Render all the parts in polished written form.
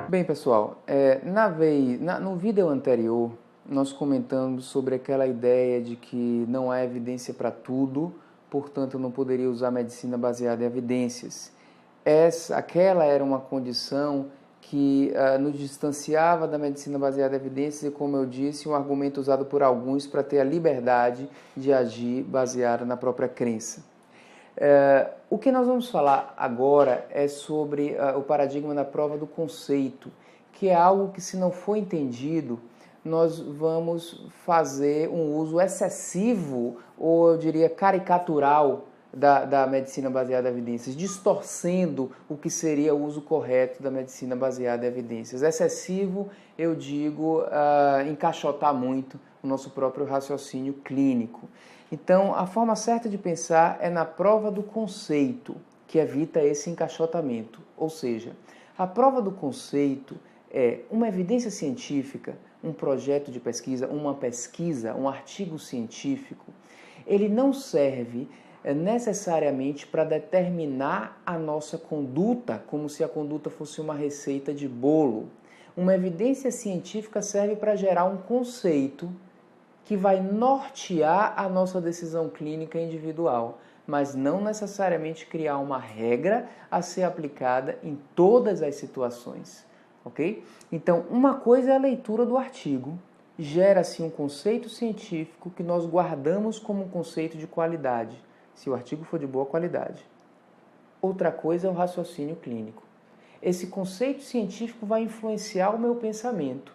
Bem, pessoal, no vídeo anterior, nós comentamos sobre aquela ideia de que não há evidência para tudo, portanto, eu não poderia usar medicina baseada em evidências. Aquela era uma condição que nos distanciava da medicina baseada em evidências e, como eu disse, um argumento usado por alguns para ter a liberdade de agir baseada na própria crença. O que nós vamos falar agora é sobre o paradigma da prova do conceito, que é algo que, se não for entendido, nós vamos fazer um uso excessivo, ou eu diria caricatural, da medicina baseada em evidências, distorcendo o que seria o uso correto da medicina baseada em evidências. Excessivo, eu digo, encaixotar muito o nosso próprio raciocínio clínico. Então, a forma certa de pensar é na prova do conceito, que evita esse encaixotamento. Ou seja, a prova do conceito é uma evidência científica, um projeto de pesquisa, uma pesquisa, um artigo científico. Ele não serve necessariamente para determinar a nossa conduta, como se a conduta fosse uma receita de bolo. Uma evidência científica serve para gerar um conceito que vai nortear a nossa decisão clínica individual, mas não necessariamente criar uma regra a ser aplicada em todas as situações, ok? Então, uma coisa é a leitura do artigo, gera-se um conceito científico que nós guardamos como um conceito de qualidade, se o artigo for de boa qualidade. Outra coisa é o raciocínio clínico. Esse conceito científico vai influenciar o meu pensamento,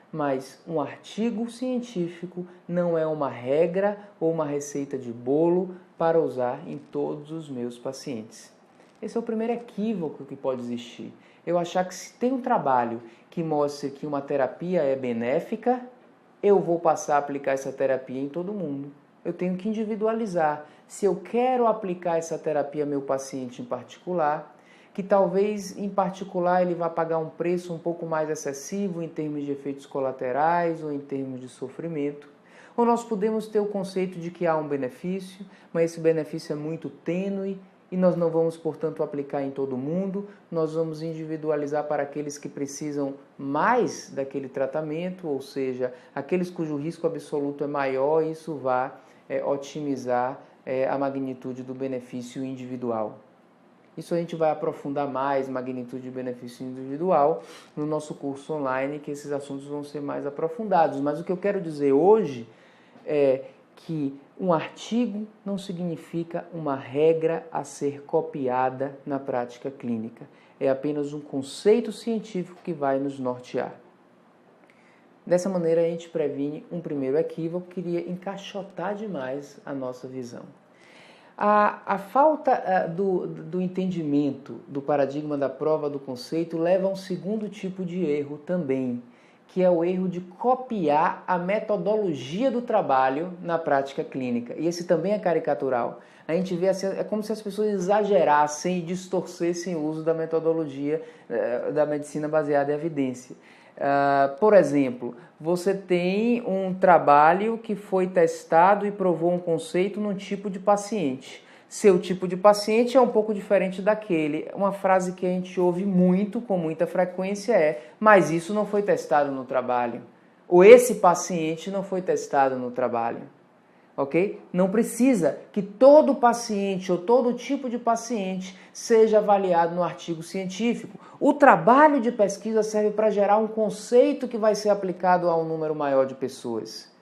mas um artigo científico não é uma regra ou uma receita de bolo para usar em todos os meus pacientes. Esse é o primeiro equívoco que pode existir. Eu achar que se tem um trabalho que mostre que uma terapia é benéfica, eu vou passar a aplicar essa terapia em todo mundo. Eu tenho que individualizar. Se eu quero aplicar essa terapia ao meu paciente em particular, que talvez em particular ele vá pagar um preço um pouco mais excessivo em termos de efeitos colaterais ou em termos de sofrimento, ou nós podemos ter o conceito de que há um benefício, mas esse benefício é muito tênue e nós não vamos, portanto, aplicar em todo mundo, nós vamos individualizar para aqueles que precisam mais daquele tratamento, ou seja, aqueles cujo risco absoluto é maior, e isso vai otimizar a magnitude do benefício individual. Isso a gente vai aprofundar mais, magnitude de benefício individual, no nosso curso online, que esses assuntos vão ser mais aprofundados. Mas o que eu quero dizer hoje é que um artigo não significa uma regra a ser copiada na prática clínica. É apenas um conceito científico que vai nos nortear. Dessa maneira, a gente previne um primeiro equívoco que iria encaixotar demais a nossa visão. A falta do entendimento do paradigma da prova do conceito leva a um segundo tipo de erro também, que é o erro de copiar a metodologia do trabalho na prática clínica. E esse também é caricatural. A gente vê assim, é como se as pessoas exagerassem e distorcessem o uso da metodologia da medicina baseada em evidência. Por exemplo, você tem um trabalho que foi testado e provou um conceito num tipo de paciente. Seu tipo de paciente é um pouco diferente daquele. Uma frase que a gente ouve muito, com muita frequência é: mas isso não foi testado no trabalho. Ou esse paciente não foi testado no trabalho. Ok? Não precisa que todo paciente ou todo tipo de paciente seja avaliado no artigo científico. O trabalho de pesquisa serve para gerar um conceito que vai ser aplicado a um número maior de pessoas.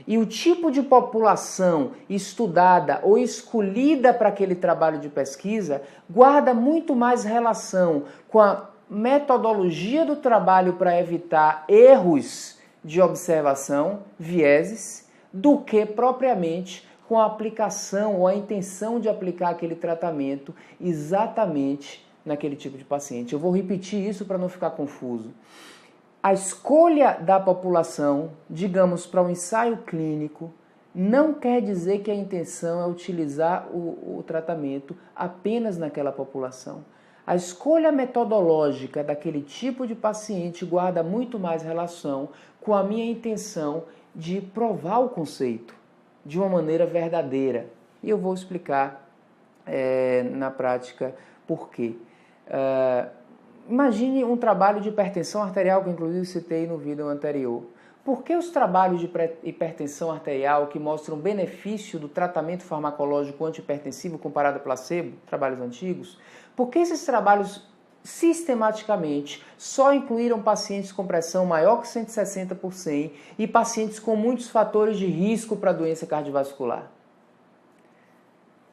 E o tipo de população estudada ou escolhida para aquele trabalho de pesquisa guarda muito mais relação com a metodologia do trabalho para evitar erros de observação, vieses, do que propriamente com a aplicação ou a intenção de aplicar aquele tratamento exatamente naquele tipo de paciente. Eu vou repetir isso para não ficar confuso. A escolha da população, digamos, para um ensaio clínico, não quer dizer que a intenção é utilizar o tratamento apenas naquela população. A escolha metodológica daquele tipo de paciente guarda muito mais relação com a minha intenção de provar o conceito de uma maneira verdadeira. E eu vou explicar na prática por quê. Imagine um trabalho de hipertensão arterial, que inclusive citei no vídeo anterior. Por que os trabalhos de hipertensão arterial que mostram benefício do tratamento farmacológico antihipertensivo comparado ao placebo, trabalhos antigos, por que esses trabalhos sistematicamente só incluíram pacientes com pressão maior que 160 por 100 e pacientes com muitos fatores de risco para doença cardiovascular?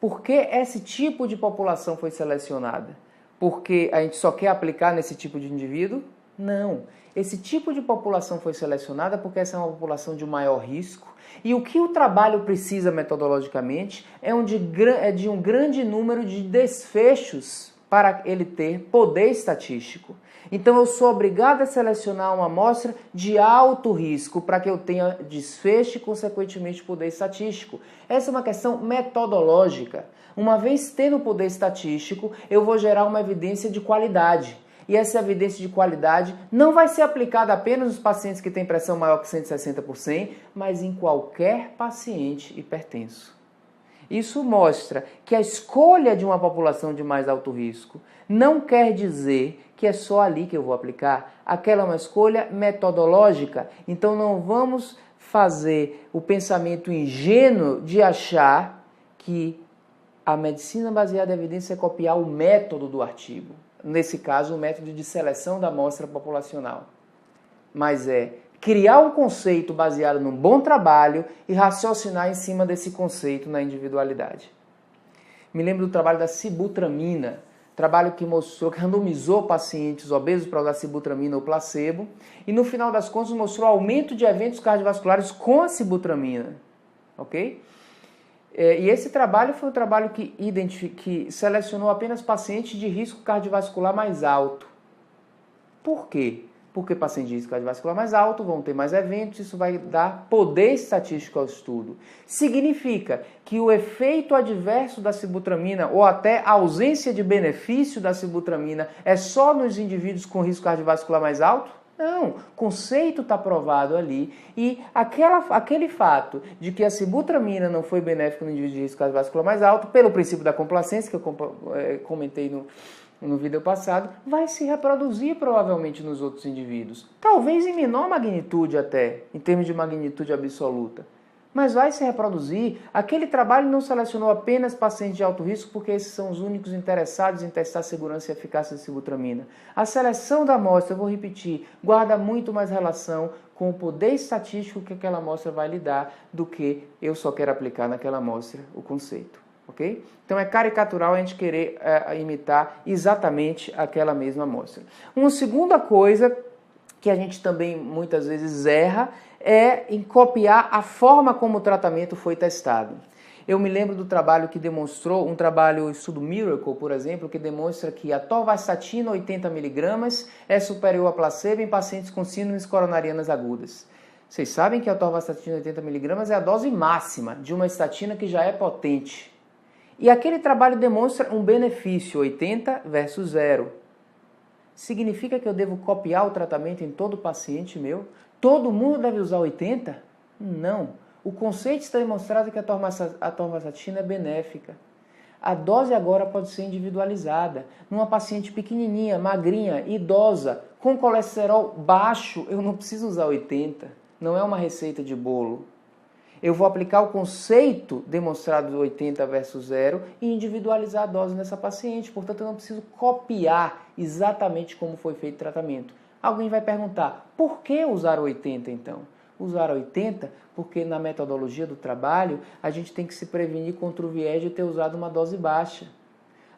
Por que esse tipo de população foi selecionada? Porque a gente só quer aplicar nesse tipo de indivíduo? Não. Esse tipo de população foi selecionada porque essa é uma população de maior risco. E o que o trabalho precisa metodologicamente é de um grande número de desfechos para ele ter poder estatístico. Então eu sou obrigado a selecionar uma amostra de alto risco para que eu tenha desfecho e, consequentemente, poder estatístico. Essa é uma questão metodológica. Uma vez tendo poder estatístico, eu vou gerar uma evidência de qualidade. E essa evidência de qualidade não vai ser aplicada apenas nos pacientes que têm pressão maior que 160 por 100, mas em qualquer paciente hipertenso. Isso mostra que a escolha de uma população de mais alto risco não quer dizer que é só ali que eu vou aplicar. Aquela é uma escolha metodológica. Então não vamos fazer o pensamento ingênuo de achar que a medicina baseada em evidência é copiar o método do artigo. Nesse caso, o método de seleção da amostra populacional. Mas é criar um conceito baseado num bom trabalho e raciocinar em cima desse conceito na individualidade. Me lembro do trabalho da sibutramina, trabalho que mostrou, que randomizou pacientes obesos para usar sibutramina ou placebo, e no final das contas mostrou aumento de eventos cardiovasculares com a sibutramina. Ok? E esse trabalho foi um trabalho que selecionou apenas pacientes de risco cardiovascular mais alto. Por quê? Porque pacientes de risco cardiovascular mais alto vão ter mais eventos, isso vai dar poder estatístico ao estudo. Significa que o efeito adverso da sibutramina ou até a ausência de benefício da sibutramina é só nos indivíduos com risco cardiovascular mais alto? Não, o conceito está provado ali e aquele fato de que a sibutramina não foi benéfica no indivíduo de risco cardiovascular mais alto, pelo princípio da complacência, que eu comentei no vídeo passado, vai se reproduzir provavelmente nos outros indivíduos. Talvez em menor magnitude até, em termos de magnitude absoluta. Mas vai se reproduzir. Aquele trabalho não selecionou apenas pacientes de alto risco, porque esses são os únicos interessados em testar a segurança e eficácia da sibutramina. A seleção da amostra, eu vou repetir, guarda muito mais relação com o poder estatístico que aquela amostra vai lhe dar do que eu só quero aplicar naquela amostra o conceito. Okay? Então é caricatural a gente querer imitar exatamente aquela mesma amostra. Uma segunda coisa que a gente também muitas vezes erra é em copiar a forma como o tratamento foi testado. Eu me lembro do trabalho que demonstrou, o estudo Miracle, por exemplo, que demonstra que a torvastatina 80 mg é superior a placebo em pacientes com síndromes coronarianas agudas. Vocês sabem que a torvastatina 80 mg é a dose máxima de uma estatina que já é potente. E aquele trabalho demonstra um benefício, 80 versus 0. Significa que eu devo copiar o tratamento em todo paciente meu? Todo mundo deve usar 80? Não. O conceito está demonstrado que a torvastatina é benéfica. A dose agora pode ser individualizada. Numa paciente pequenininha, magrinha, idosa, com colesterol baixo, eu não preciso usar 80. Não é uma receita de bolo. Eu vou aplicar o conceito demonstrado do 80 versus 0 e individualizar a dose nessa paciente. Portanto, eu não preciso copiar exatamente como foi feito o tratamento. Alguém vai perguntar, por que usar 80 então? Usar 80 porque na metodologia do trabalho a gente tem que se prevenir contra o viés de ter usado uma dose baixa.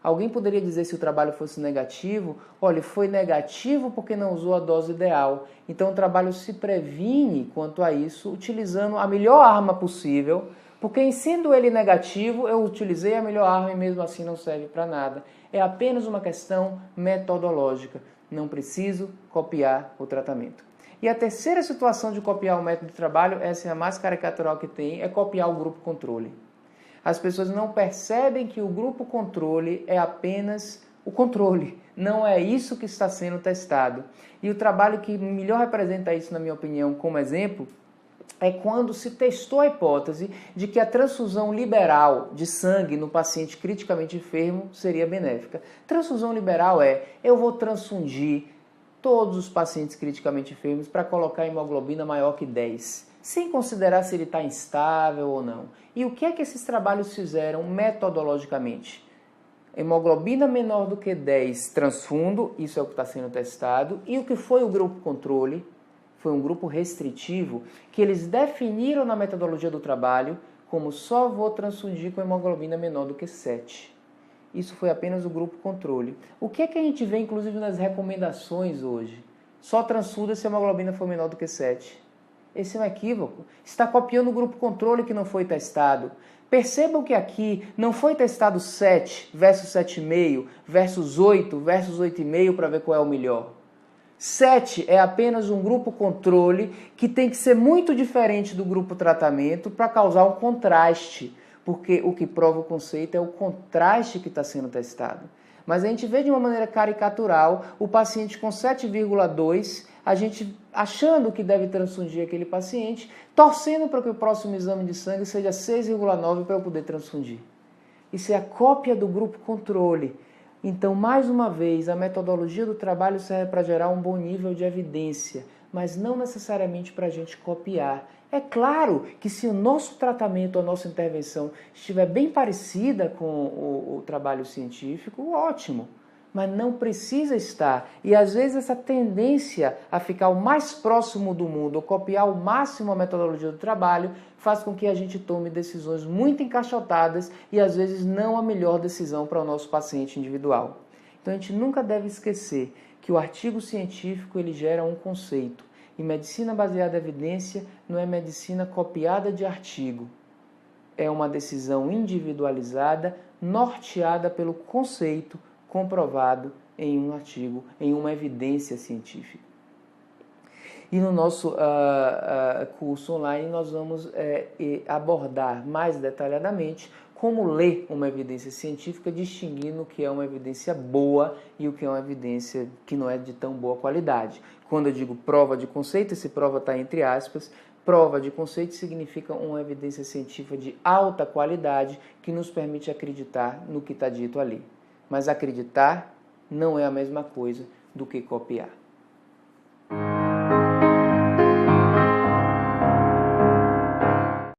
Alguém poderia dizer, se o trabalho fosse negativo, olha, foi negativo porque não usou a dose ideal. Então o trabalho se previne quanto a isso, utilizando a melhor arma possível, porque em sendo ele negativo, eu utilizei a melhor arma e mesmo assim não serve para nada. É apenas uma questão metodológica. Não preciso copiar o tratamento. E a terceira situação de copiar o método de trabalho, essa é a mais caricatural que tem, é copiar o grupo controle. As pessoas não percebem que o grupo controle é apenas o controle. Não é isso que está sendo testado. E o trabalho que melhor representa isso, na minha opinião, como exemplo, é quando se testou a hipótese de que a transfusão liberal de sangue no paciente criticamente enfermo seria benéfica. Transfusão liberal é, eu vou transfundir todos os pacientes criticamente enfermos para colocar a hemoglobina maior que 10, sem considerar se ele está instável ou não. E o que é que esses trabalhos fizeram metodologicamente? Hemoglobina menor do que 10 transfundo, isso é o que está sendo testado, e o que foi o grupo controle? Foi um grupo restritivo que eles definiram na metodologia do trabalho como só vou transfundir com hemoglobina menor do que 7. Isso foi apenas o grupo controle. O que é que a gente vê, inclusive, nas recomendações hoje? Só transfunda se a hemoglobina for menor do que 7. Esse é um equívoco. Está copiando o grupo controle que não foi testado. Percebam que aqui não foi testado 7 versus 7,5 versus 8 versus 8,5 para ver qual é o melhor. 7 é apenas um grupo controle que tem que ser muito diferente do grupo tratamento para causar um contraste, porque o que prova o conceito é o contraste que está sendo testado. Mas a gente vê de uma maneira caricatural o paciente com 7,2, a gente achando que deve transfundir aquele paciente, torcendo para que o próximo exame de sangue seja 6,9 para eu poder transfundir. Isso é a cópia do grupo controle. Então, mais uma vez, a metodologia do trabalho serve para gerar um bom nível de evidência, mas não necessariamente para a gente copiar. É claro que se o nosso tratamento, a nossa intervenção estiver bem parecida com o trabalho científico, ótimo, mas não precisa estar. E às vezes essa tendência a ficar o mais próximo do mundo, ou copiar ao máximo a metodologia do trabalho, faz com que a gente tome decisões muito encaixotadas e às vezes não a melhor decisão para o nosso paciente individual. Então a gente nunca deve esquecer que o artigo científico ele gera um conceito. E medicina baseada em evidência não é medicina copiada de artigo. É uma decisão individualizada, norteada pelo conceito comprovado em um artigo, em uma evidência científica. E no nosso curso online nós vamos abordar mais detalhadamente como ler uma evidência científica, distinguindo o que é uma evidência boa e o que é uma evidência que não é de tão boa qualidade. Quando eu digo prova de conceito, esse prova está entre aspas, prova de conceito significa uma evidência científica de alta qualidade que nos permite acreditar no que está dito ali. Mas acreditar não é a mesma coisa do que copiar.